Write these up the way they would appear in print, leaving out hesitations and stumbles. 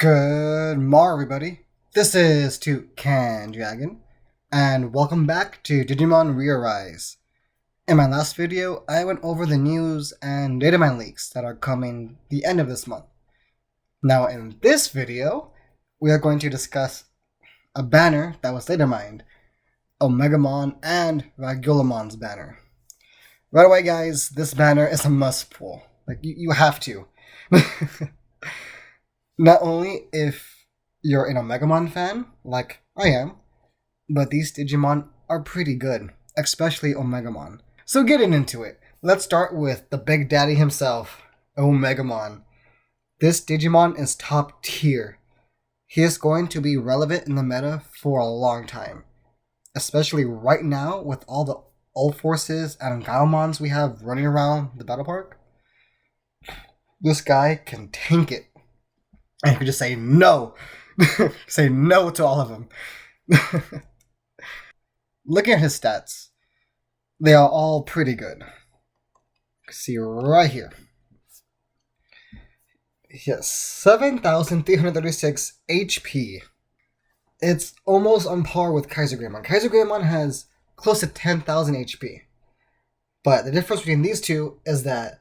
Good morning, everybody. This is Toucan Dragon, and welcome back to Digimon Rearise. In my last video, I went over the news and data mine leaks that are coming the end of this month. Now, in this video, we are going to discuss a banner that was data mined, Omegamon and Raguelmon's banner. Right away, guys, this banner is a must pull. Like, you have to. Not only if you're an Omegamon fan, like I am, but these Digimon are pretty good, especially Omegamon. So getting into it, let's start with the big daddy himself, Omegamon. This Digimon is top tier. He is going to be relevant in the meta for a long time, especially right now with all the old forces and Gaomons we have running around the battle park. This guy can tank it. And you can just say no. Say no to all of them. Looking at his stats, they are all pretty good. See right here. He has 7,336 HP. It's almost on par with Kaiser Greymon. Kaiser Greymon has close to 10,000 HP. But the difference between these two is that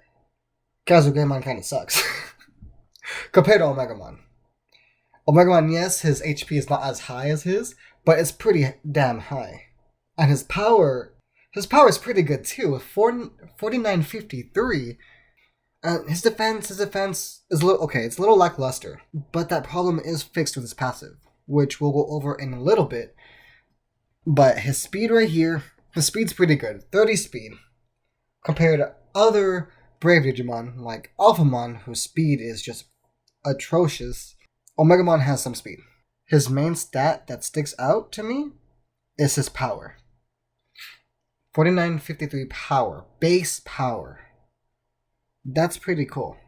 Kaiser Greymon kind of sucks. Compared to Omegamon. Omegamon, yes, his HP is not as high as his, but it's pretty damn high. And his power is pretty good too, with 4953. His defense is a little, okay, it's a little lackluster, but that problem is fixed with his passive, which we'll go over in a little bit. But his speed right here, his speed's pretty good, 30 speed, compared to other Brave Digimon, like Alphamon, whose speed is just atrocious. Omegamon has some speed. His main stat that sticks out to me is his power. 4953 power. Base power. That's pretty cool.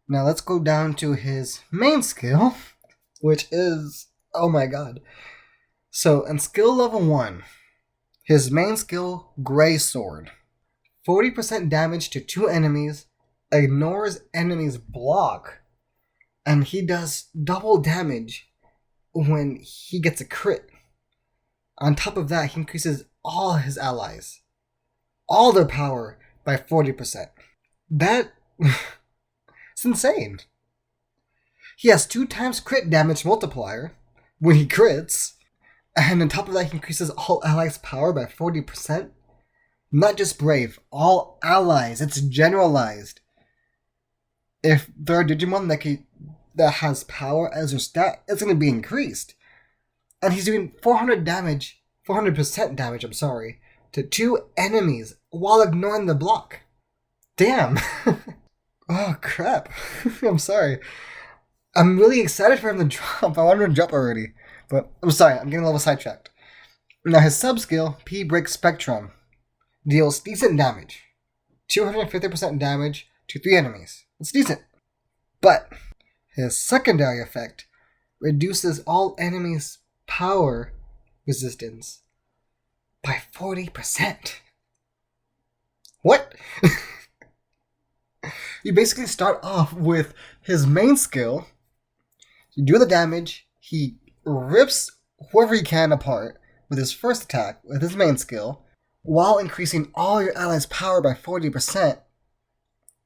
Now let's go down to his main skill, which is, oh my god. So in skill level 1, his main skill, Gray Sword. 40% damage to 2 enemies, ignores enemies' block, and he does double damage when he gets a crit. On top of that, he increases all his allies, all their power by 40%. That it's insane. He has 2 times crit damage multiplier when he crits, and on top of that, he increases all allies' power by 40%. Not just Brave, all allies. It's generalized. If there are Digimon that has power as their stat, it's going to be increased. And he's doing 400% damage, to 2 enemies while ignoring the block. Damn. Oh, crap. I'm sorry. I'm really excited for him to drop. I want him to drop already. But I'm sorry, I'm getting a little sidetracked. Now, his sub-skill, P-Break Spectrum, deals decent damage. 250% damage to 3 enemies. It's decent. But his secondary effect reduces all enemies' power resistance by 40%. What? You basically start off with his main skill. You do the damage. He rips whoever he can apart with his first attack, with his main skill, while increasing all your allies' power by 40%,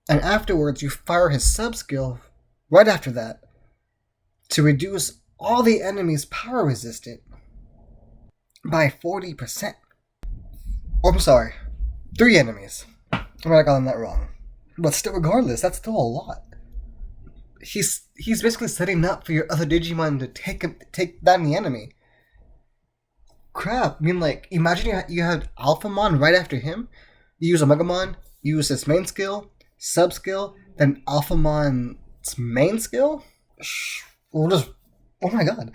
and afterwards you fire his sub-skill right after that to reduce all the enemies' power resistant by 40%. Oh, I'm sorry, 3 enemies. I might have gotten that wrong. But still, regardless, that's still a lot. He's basically setting up for your other Digimon to take down the enemy. Crap, I mean, like, imagine you had Alphamon right after him. You use Omegamon, you use his main skill, sub-skill, then Alphamon's main skill? We'll just... Oh my god.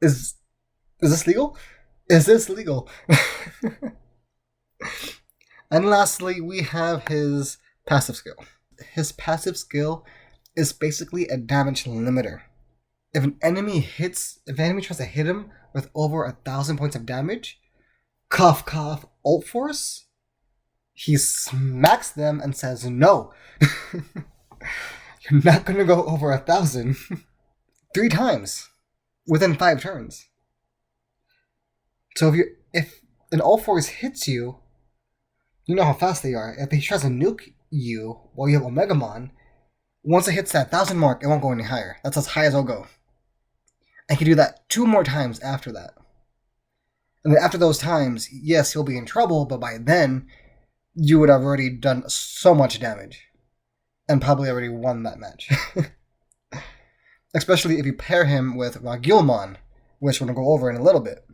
Is this legal? Is this legal? And lastly, we have his passive skill. His passive skill is basically a damage limiter. If an enemy tries to hit him with over 1,000 points of damage, cough cough ult force, he smacks them and says no. you're not going to go over 1,000 3 times within 5 turns. So if an all fours hits you, you know how fast they are. If he tries to nuke you while you have Omegamon, once it hits that 1,000 mark, it won't go any higher. That's as high as it'll go. And he can do that 2 more times after that. And then after those times, yes, he'll be in trouble, but by then, you would have already done so much damage. And probably already won that match. Especially if you pair him with Raguelmon, which we're going to go over in a little bit.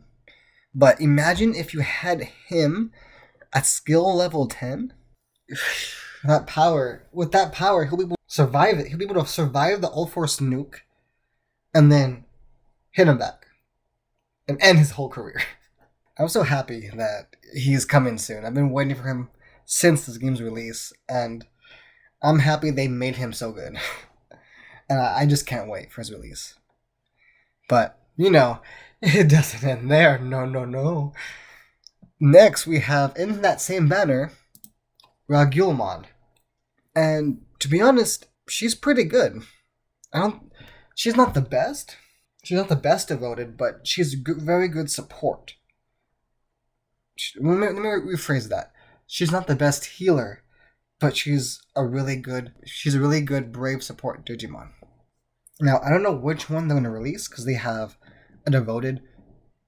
But imagine if you had him at skill level 10. With that power, he'll be able to survive it. He'll be able to survive the all-force nuke and then hit him back and end his whole career. I'm so happy that he's coming soon. I've been waiting for him since this game's release, and I'm happy they made him so good. And I just can't wait for his release. But, it doesn't end there. No. Next, we have, in that same banner, Raguelmon. And, to be honest, she's pretty good. She's not the best. She's not the best devoted, but she's very good support. Let me rephrase that. She's not the best healer, but she's a really good brave support Digimon. Now, I don't know which one they're going to release, because they have a devoted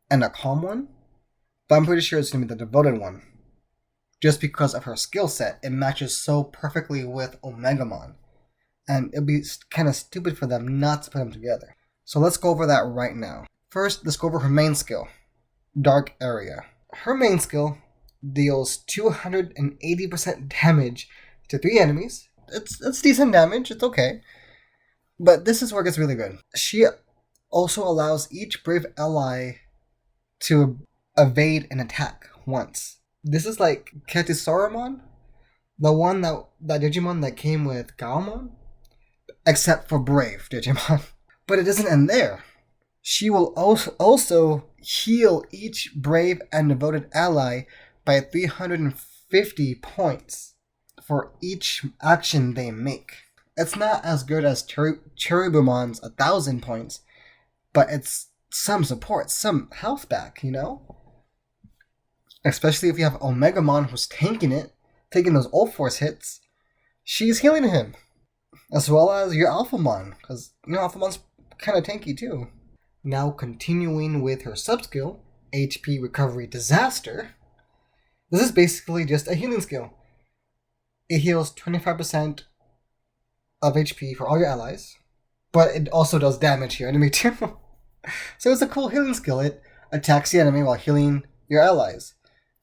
and a calm one, but I'm pretty sure it's going to be the devoted one. Just because of her skill set, it matches so perfectly with Omegamon. And it'd be kind of stupid for them not to put them together. So let's go over that right now. First, let's go over her main skill, Dark Area. Her main skill deals 280% damage to 3 enemies. It's decent damage, it's okay. But this is where it gets really good. She also allows each brave ally to evade an attack once. This is like Ketisauromon, the one that Digimon that came with Gaomon, except for brave Digimon. But it doesn't end there. She will also heal each brave and devoted ally by 350 points for each action they make. It's not as good as Cherubumon's 1,000 points, but it's some support, some health back, Especially if you have Omegamon who's tanking it, taking those all-force hits, she's healing him. As well as your Alphamon, because, Alphamon's kind of tanky too. Now continuing with her sub-skill, HP Recovery Disaster, this is basically just a healing skill. It heals 25% of HP for all your allies, but it also does damage to your enemy too. So it's a cool healing skill. It attacks the enemy while healing your allies.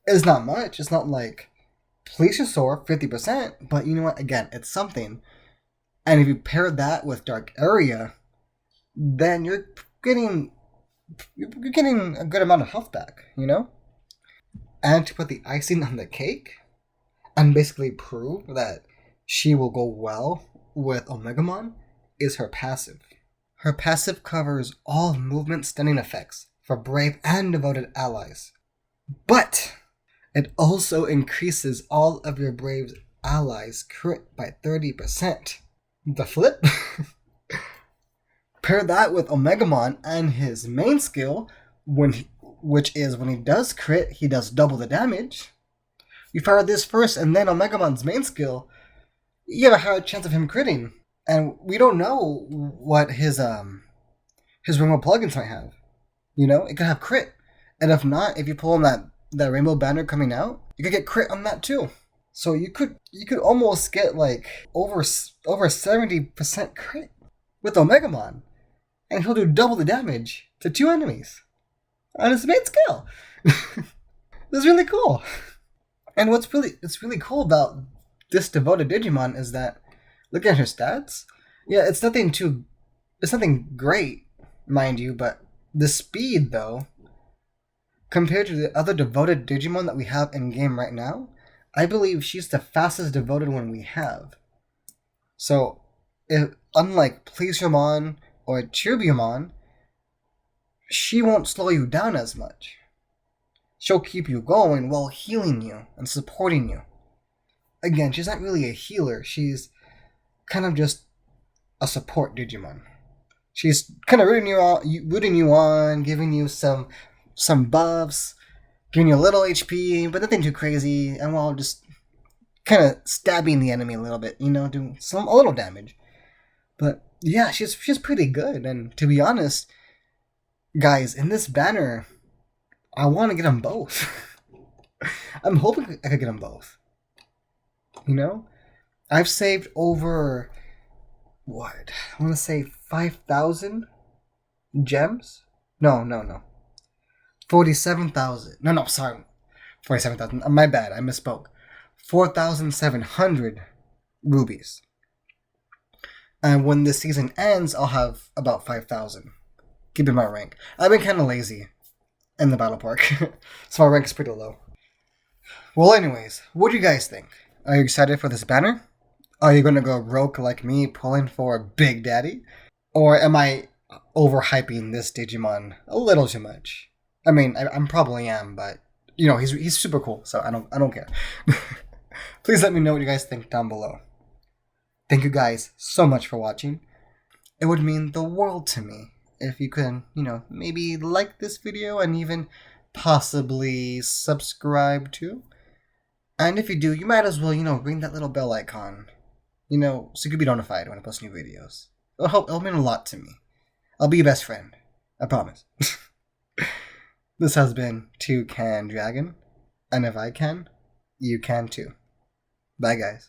It's not much. It's not like Plesiosaur 50%, but you know what? Again, it's something. And if you pair that with Dark Area, then you're getting a good amount of health back, And to put the icing on the cake, and basically prove that she will go well with Omegamon, is her passive. Her passive covers all movement stunning effects for brave and devoted allies. But it also increases all of your brave allies' crit by 30%. The flip? Pair that with Omegamon and his main skill, which is when he does crit, he does double the damage. You fire this first and then Omegamon's main skill, you have a higher chance of him critting. And we don't know what his rainbow plugins might have. It could have crit. And if not, if you pull on that rainbow banner coming out, you could get crit on that too. So you could almost get like over 70% crit with Omegamon. And he'll do double the damage to 2 enemies on his main skill. This is really cool. And what's really cool about this devoted Digimon is that, look at her stats. Yeah, it's nothing great, mind you, but the speed though, compared to the other devoted Digimon that we have in game right now, I believe she's the fastest devoted one we have. So, unlike Pleasiomon or Cherubimon, she won't slow you down as much. She'll keep you going while healing you and supporting you. Again, she's not really a healer. She's kind of just a support Digimon. She's kind of rooting you on, giving you some buffs, giving you a little HP, but nothing too crazy, and while just kind of stabbing the enemy a little bit, doing a little damage. But yeah, she's pretty good, and to be honest, guys, in this banner, I want to get them both. I'm hoping I could get them both. I've saved over, what? I want to say 5,000 gems? No. 47,000. No, sorry. 47,000. My bad, I misspoke. 4,700 rubies. And when this season ends, I'll have about 5,000. Keeping my rank. I've been kind of lazy in the battle park, so my rank is pretty low. Well, anyways, what do you guys think? Are you excited for this banner? Are you gonna go rogue like me, pulling for Big Daddy? Or am I overhyping this Digimon a little too much? I mean, I probably am, but he's super cool, so I don't care. Please let me know what you guys think down below. Thank you guys so much for watching. It would mean the world to me if you could, maybe like this video and even possibly subscribe too. And if you do, you might as well, ring that little bell icon, so you can be notified when I post new videos. It'll mean a lot to me. I'll be your best friend. I promise. This has been Toucan Dragon, and if I can, you can too. Bye, guys.